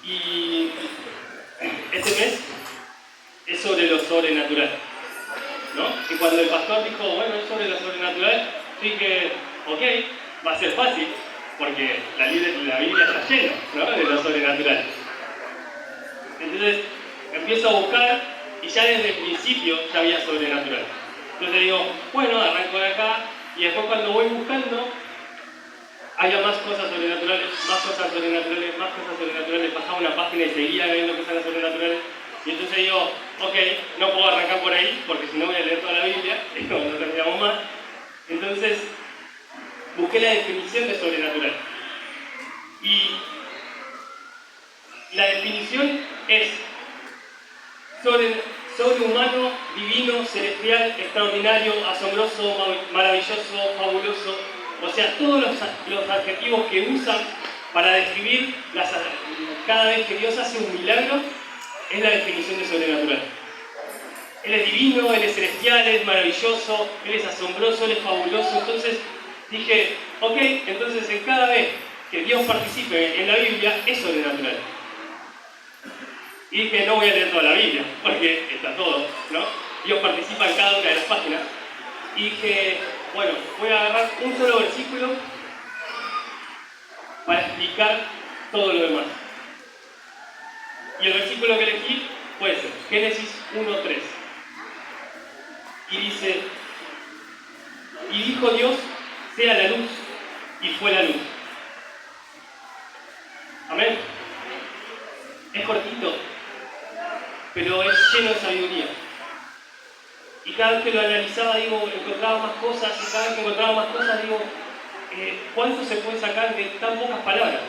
Y este mes es sobre lo sobrenatural, ¿no? Y cuando el pastor dijo, bueno, es sobre lo sobrenatural, dije, ok, va a ser fácil, porque la Biblia está llena, ¿no?, de lo sobrenatural. Entonces empiezo a buscar y ya desde el principio ya había sobrenatural. Entonces digo, bueno, arranco de acá y después cuando voy buscando había más cosas sobrenaturales, más cosas sobrenaturales, más cosas sobrenaturales. Pasaba una página y seguía viendo cosas sobrenaturales. Y entonces digo, ok, no puedo arrancar por ahí porque si no voy a leer toda la Biblia y no terminamos más. Entonces busqué la definición de sobrenatural. Y la definición es sobrehumano, divino, celestial, extraordinario, asombroso, maravilloso, fabuloso. O sea, todos los adjetivos que usan para describir cada vez que Dios hace un milagro, es la definición de sobrenatural. Él es divino, Él es celestial, Él es maravilloso, Él es asombroso, Él es fabuloso. Entonces dije, ok, entonces en cada vez que Dios participe en la Biblia, es sobrenatural. Y dije, no voy a leer toda la Biblia, porque está todo, ¿no? Dios participa en cada una de las páginas. Y dije, bueno, voy a agarrar un solo versículo para explicar todo lo demás. Y el versículo que elegí puede ser Génesis 1:3. Y dice, y dijo Dios, sea la luz, y fue la luz. Amén. Es cortito, pero es lleno de sabiduría. Y cada vez que lo analizaba, digo, encontraba más cosas, y cada vez que encontraba más cosas, digo, ¿cuánto se puede sacar de tan pocas palabras?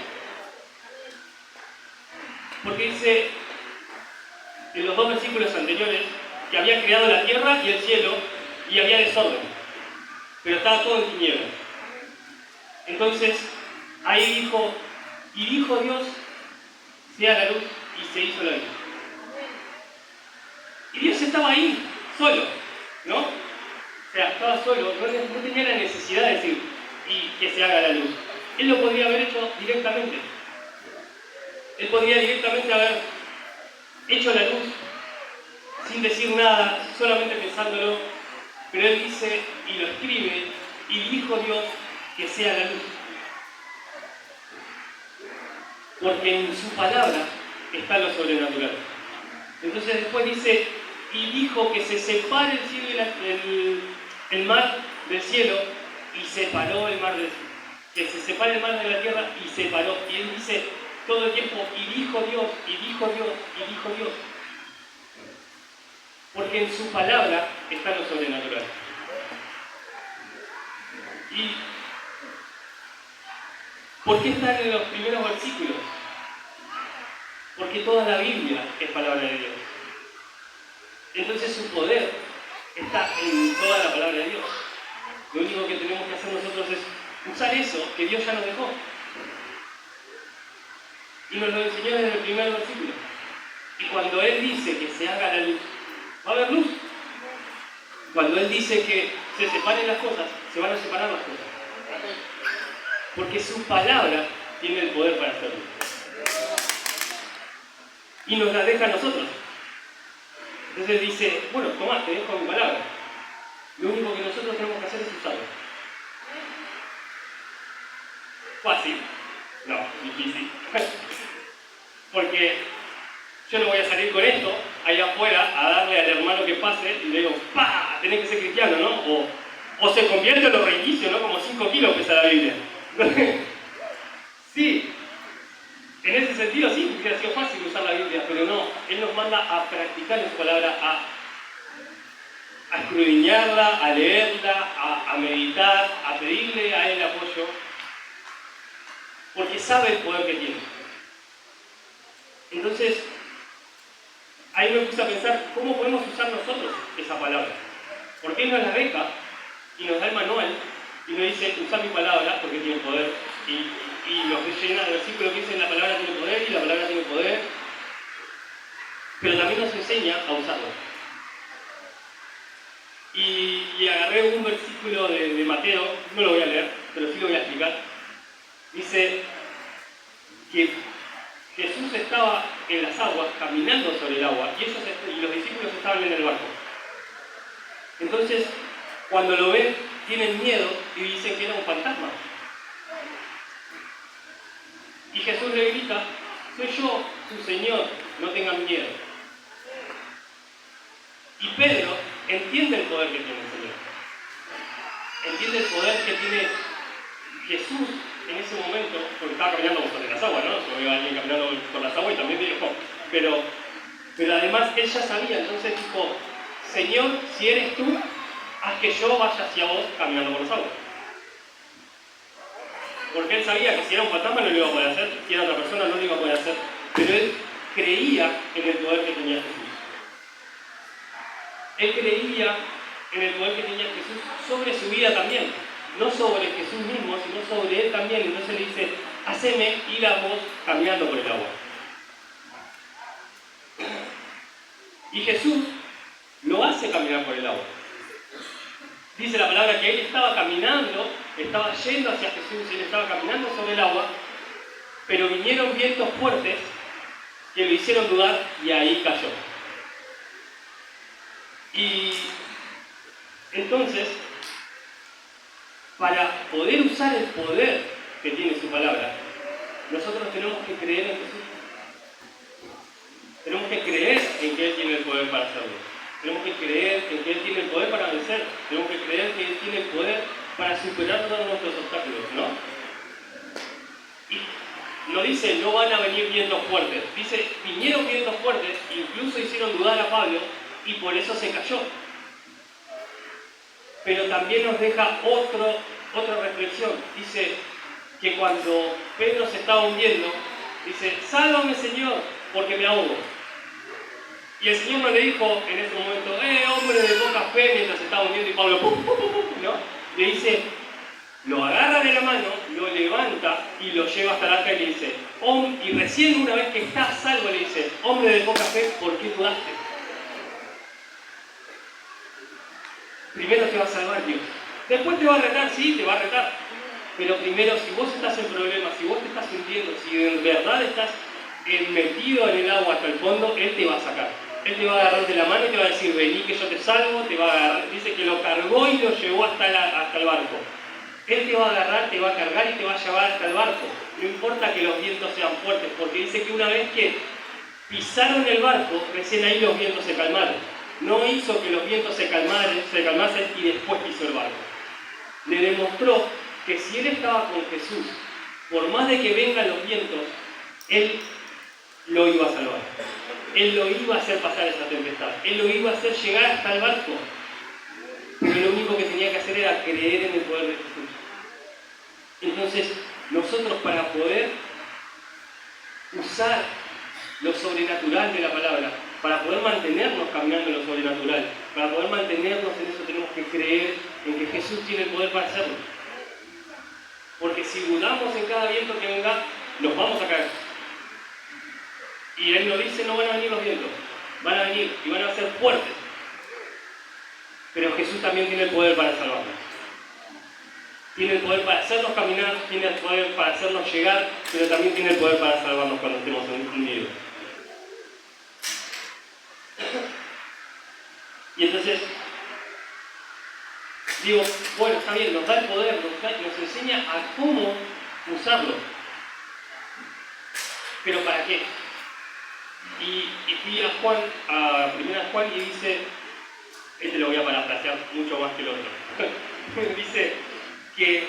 Porque dice, en los dos versículos anteriores, que había creado la tierra y el cielo, y había desorden, pero estaba todo en tinieblas. Entonces, ahí dijo, y dijo Dios, sea la luz, y se hizo la luz. Y Dios estaba ahí, solo, ¿no? O sea, estaba solo, no tenía la necesidad de decir, y que se haga la luz. Él lo podría haber hecho directamente. Él podría directamente haber hecho la luz, sin decir nada, solamente pensándolo, pero Él dice, y lo escribe, y dijo Dios, que sea la luz. Porque en su palabra está lo sobrenatural. Entonces después dice, y dijo que se separe el cielo y el mar del cielo, y separó el mar del cielo. Que se separe el mar de la tierra y separó. Y Él dice todo el tiempo, y dijo Dios, y dijo Dios, y dijo Dios. Porque en su palabra está lo sobrenatural. ¿Y por qué están en los primeros versículos? Porque toda la Biblia es palabra de Dios. Entonces su poder está en toda la palabra de Dios. Lo único que tenemos que hacer nosotros es usar eso que Dios ya nos dejó. Y nos lo enseñó desde el primer versículo. Y cuando Él dice que se haga la luz, va a haber luz. Cuando Él dice que se separen las cosas, se van a separar las cosas. Porque su palabra tiene el poder para hacerlo. Y nos la deja a nosotros. Entonces dice, bueno, tomá, te dejo mi palabra. Lo único que nosotros tenemos que hacer es usarla. Fácil. No, difícil. Porque yo no voy a salir con esto allá afuera a darle al hermano que pase y le digo, ¡pah! Tenés que ser cristiano, ¿no? O se convierte en lo reinicio, ¿no? Como 5 kilos pesa la Biblia. Sí, en ese sentido sí, hubiera sido fácil usar la Biblia, pero no. Él nos manda a practicar en su palabra, a escudriñarla, a leerla, a meditar, a pedirle a Él apoyo, porque sabe el poder que tiene. Entonces, ahí me puse a pensar, ¿cómo podemos usar nosotros esa palabra? Porque Él nos la deja y nos da el manual y nos dice, usa mi palabra porque tiene poder. Y nos llena el versículo que dice, la palabra tiene poder y la palabra tiene poder. Pero también nos enseña a usarla. Y agarré un versículo de Mateo, no lo voy a leer, pero sí lo voy a explicar. Dice que Jesús estaba en las aguas, caminando sobre el agua, y los discípulos estaban en el barco. Entonces, cuando lo ven, tienen miedo y dicen que era un fantasma. Y Jesús le grita: soy yo, su Señor, no tengan miedo. Y Pedro entiende el poder que tiene el Señor. Entiende el poder que tiene Jesús en ese momento, porque estaba caminando sobre las aguas, ¿no? Se veía alguien caminando por las aguas y también dijo, pero además él ya sabía, entonces dijo: Señor, si eres tú, haz que yo vaya hacia vos caminando por las aguas. Porque él sabía que si era un fantasma no lo iba a poder hacer, si era otra persona no lo iba a poder hacer, pero él creía en el poder que tenía Jesús. Él creía en el poder que tenía Jesús sobre su vida también, no sobre Jesús mismo, sino sobre él también. Entonces le dice: haceme ir a vos caminando por el agua. Y Jesús lo hace caminar por el agua. Dice la palabra que él estaba caminando, estaba yendo hacia Jesús, él estaba caminando sobre el agua, pero vinieron vientos fuertes que lo hicieron dudar y ahí cayó. Y entonces, para poder usar el poder que tiene su palabra, nosotros tenemos que creer en Jesús. Tenemos que creer en que Él tiene el poder para hacerlo. Tenemos que creer en que Él tiene el poder para vencer. Tenemos que creer que Él tiene el poder para superar todos nuestros obstáculos, ¿no? Y no dice: no van a venir vientos fuertes. Dice: vinieron vientos fuertes, incluso hicieron dudar a Pablo y por eso se cayó. Pero también nos deja otra reflexión. Dice que cuando Pedro se estaba hundiendo, dice: sálvame, Señor, porque me ahogo. Y el Señor no le dijo en ese momento: hombre de poca fe, mientras se estaba hundiendo, y Pablo, ¿no? Le dice, lo agarra de la mano, lo levanta y lo lleva hasta el arca y le dice, y recién una vez que está a salvo le dice: hombre de poca fe, ¿por qué dudaste? Primero te va a salvar Dios. Después te va a retar, sí, te va a retar. Pero primero, si vos estás en problemas, si vos te estás hundiendo, si en verdad estás metido en el agua hasta el fondo, Él te va a sacar. Él te va a agarrar de la mano y te va a decir: vení que yo te salvo, te va a agarrar. Dice que lo cargó y lo llevó hasta el barco. Él te va a agarrar, te va a cargar y te va a llevar hasta el barco. No importa que los vientos sean fuertes, porque dice que una vez que pisaron el barco, recién ahí los vientos se calmaron. No hizo que los vientos se calmasen y después pisó el barco. Le demostró que si él estaba con Jesús, por más de que vengan los vientos, él lo iba a salvar. Él lo iba a hacer pasar esa tempestad. Él lo iba a hacer llegar hasta el barco. Pero lo único que tenía que hacer era creer en el poder de Jesús. Entonces, nosotros, para poder usar lo sobrenatural de la palabra, para poder mantenernos caminando en lo sobrenatural, para poder mantenernos en eso, tenemos que creer en que Jesús tiene el poder para hacerlo. Porque si dudamos en cada viento que venga, nos vamos a caer. Y Él nos dice: no van a venir los vientos, van a venir y van a ser fuertes. Pero Jesús también tiene el poder para salvarnos. Tiene el poder para hacernos caminar, tiene el poder para hacernos llegar, pero también tiene el poder para salvarnos cuando estemos hundidos. Y entonces, digo, bueno, está bien, nos da el poder, nos enseña a cómo usarlo. ¿Pero para qué? Y fui a Juan, a 1 Juan, y dice, lo voy a parafrasear mucho más que el otro, dice que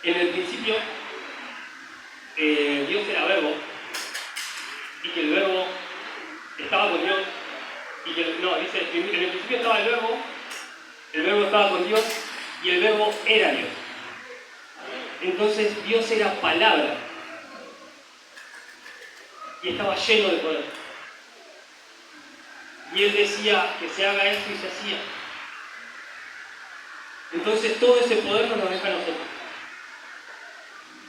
en el principio Dios era verbo, y que el verbo estaba con Dios, y que, dice, en el principio estaba el verbo estaba con Dios, y el verbo era Dios. Entonces Dios era palabra y estaba lleno de poder. Y Él decía que se haga esto y se hacía. Entonces todo ese poder nos lo deja a nosotros.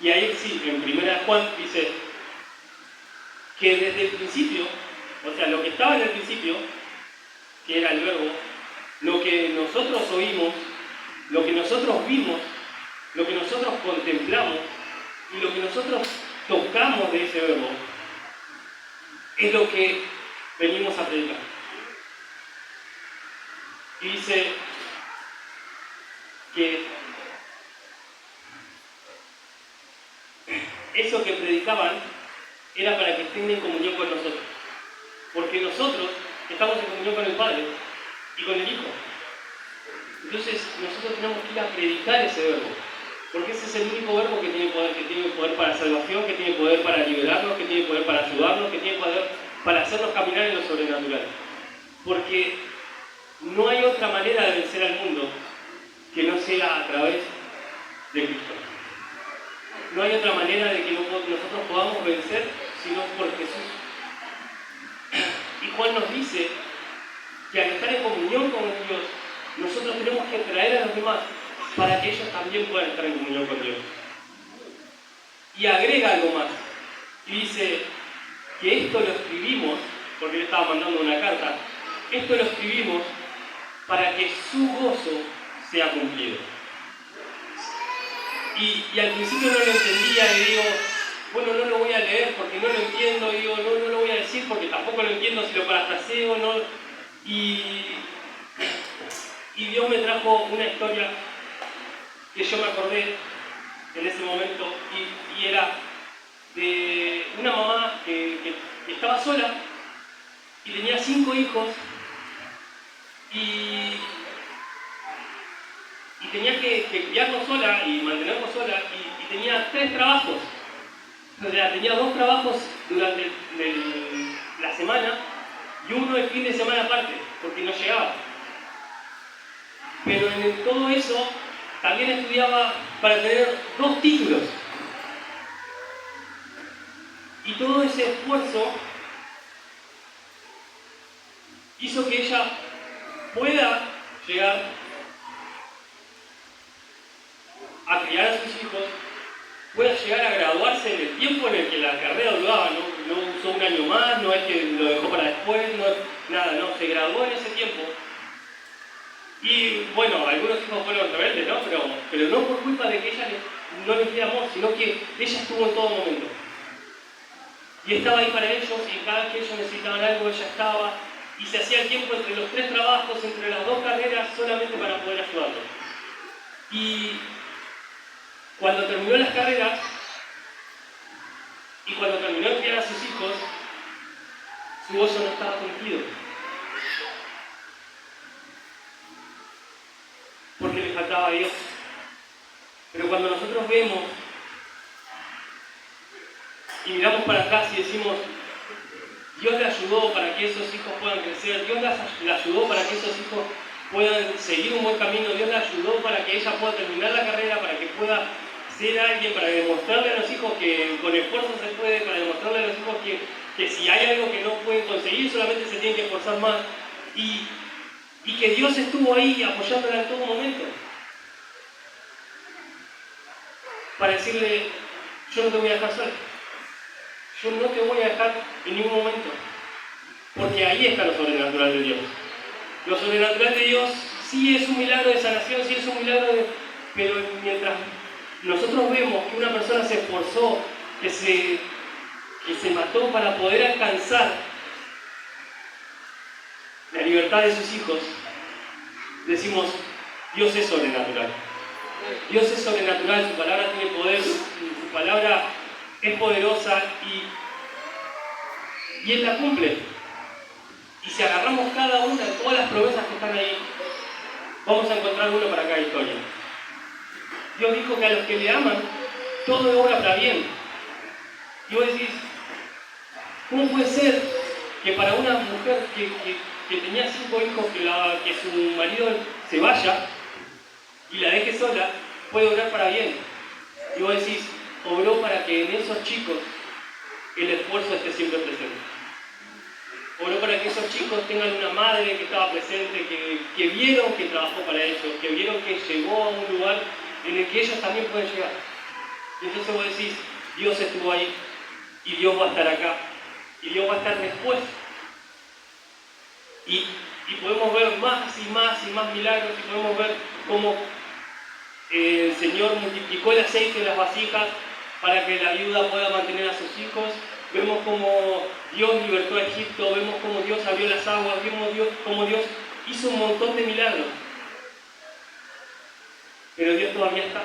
Y ahí sí, en 1 Juan dice que desde el principio, o sea, lo que estaba en el principio, que era el verbo, lo que nosotros oímos, lo que nosotros vimos, lo que nosotros nosotros contemplamos y lo que nosotros tocamos de ese verbo es lo que venimos a predicar. Y dice que eso que predicaban era para que estén en comunión con nosotros. Porque nosotros estamos en comunión con el Padre y con el Hijo. Entonces nosotros tenemos que ir a predicar ese verbo. Porque ese es el único verbo que tiene poder para salvación, que tiene poder para liberarnos, que tiene poder para ayudarnos, que tiene poder para hacernos caminar en lo sobrenatural. Porque no hay otra manera de vencer al mundo que no sea a través de Cristo. No hay otra manera de que nosotros podamos vencer sino por Jesús. Y Juan nos dice que al estar en comunión con Dios, nosotros tenemos que traer a los demás para que ellos también puedan estar en comunión con Dios. Y agrega algo más. Y dice que esto lo escribimos, porque le estaba mandando una carta, esto lo escribimos para que su gozo sea cumplido. Y al principio no lo entendía y digo, bueno, no lo voy a leer porque no lo entiendo, digo, no lo voy a decir porque tampoco lo entiendo si lo parafraseo, no. Y Dios me trajo una historia que yo me acordé en ese momento y era de una mamá que estaba sola y tenía 5 hijos y tenía que criarlos sola y mantenerlos sola y tenía 3 trabajos. O sea, tenía 2 trabajos durante la semana y uno el fin de semana aparte, porque no llegaba. Pero en todo eso también estudiaba para tener 2 títulos. Y todo ese esfuerzo hizo que ella pueda llegar a criar a sus hijos, pueda llegar a graduarse en el tiempo en el que la carrera duraba, no usó un año más, no es que lo dejó para después, se graduó en ese tiempo. Y bueno, algunos hijos fueron rebeldes, ¿no? Pero no por culpa de que ella no les diera amor, sino que ella estuvo en todo momento. Y estaba ahí para ellos, y cada vez que ellos necesitaban algo, ella estaba, y se hacía el tiempo entre los 3 trabajos, entre las 2 carreras, solamente para poder ayudarlos. Y cuando terminó las carreras, y cuando terminó de criar a sus hijos, su gozo no estaba cumplido. Porque le faltaba a Dios. Pero cuando nosotros vemos y miramos para atrás y decimos, Dios le ayudó para que esos hijos puedan crecer, Dios le ayudó para que esos hijos puedan seguir un buen camino, Dios le ayudó para que ella pueda terminar la carrera, para que pueda ser alguien, para demostrarle a los hijos que con esfuerzo se puede, para demostrarle a los hijos que si hay algo que no pueden conseguir, solamente se tienen que esforzar más. Y que Dios estuvo ahí apoyándola en todo momento. Para decirle, yo no te voy a dejar sola. Yo no te voy a dejar en ningún momento. Porque ahí está lo sobrenatural de Dios. Lo sobrenatural de Dios sí es un milagro de sanación, sí es un milagro de... Pero mientras nosotros vemos que una persona se esforzó, que se mató para poder alcanzar la libertad de sus hijos, decimos, Dios es sobrenatural. Dios es sobrenatural, su palabra tiene poder, su palabra es poderosa y Él la cumple. Y si agarramos cada una de todas las promesas que están ahí, vamos a encontrar uno para cada historia. Dios dijo que a los que le aman, todo es obra para bien. Y vos decís, ¿cómo puede ser que para una mujer que tenía 5 hijos, que su marido se vaya y la deje sola, puede obrar para bien? Y vos decís, obró para que en esos chicos el esfuerzo esté siempre presente. Obró para que esos chicos tengan una madre que estaba presente, que vieron que trabajó para ellos, que vieron que llegó a un lugar en el que ellos también pueden llegar. Y entonces vos decís, Dios estuvo ahí, y Dios va a estar acá, y Dios va a estar después. Y podemos ver más y más y más milagros, y podemos ver cómo El Señor multiplicó el aceite en las vasijas para que la viuda pueda mantener a sus hijos. Vemos cómo Dios libertó a Egipto, vemos cómo Dios abrió las aguas, vemos cómo Dios hizo un montón de milagros. Pero Dios todavía está.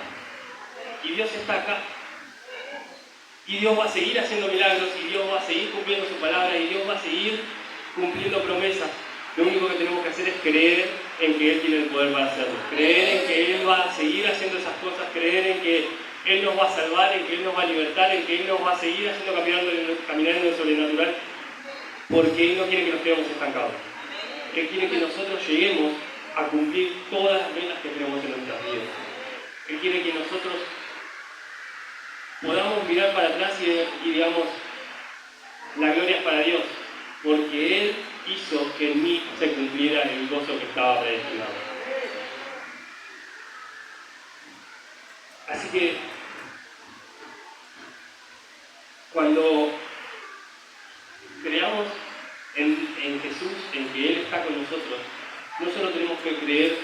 Y Dios está acá. Y Dios va a seguir haciendo milagros, y Dios va a seguir cumpliendo su palabra, y Dios va a seguir cumpliendo promesas. Lo único que tenemos que hacer es creer en que Él tiene el poder para hacerlo. Creer en que Él va a seguir haciendo esas cosas, creer en que Él nos va a salvar, en que Él nos va a libertar, en que Él nos va a seguir haciendo caminar en lo sobrenatural, porque Él no quiere que nos quedemos estancados. Él quiere que nosotros lleguemos a cumplir todas las metas que tenemos en nuestras vidas. Él quiere que nosotros podamos mirar para atrás y digamos, la gloria es para Dios, porque Él hizo que en mí se cumpliera el gozo que estaba predestinado. Así que, cuando creamos en Jesús, en que Él está con nosotros, no solo tenemos que creer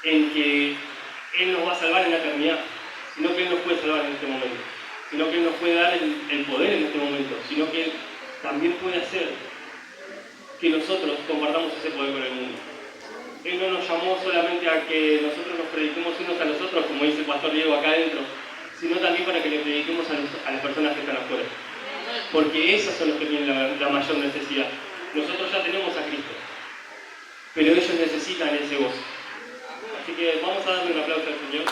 en que Él nos va a salvar en la eternidad, sino que Él nos puede salvar en este momento, sino que Él nos puede dar el poder en este momento, sino que Él también puede hacer que nosotros compartamos ese poder con el mundo. Él no nos llamó solamente a que nosotros nos prediquemos unos a los otros, como dice el pastor Diego acá adentro, sino también para que le prediquemos a las personas que están afuera. Porque esos son los que tienen la mayor necesidad. Nosotros ya tenemos a Cristo, pero ellos necesitan ese gozo. Así que vamos a darle un aplauso al Señor.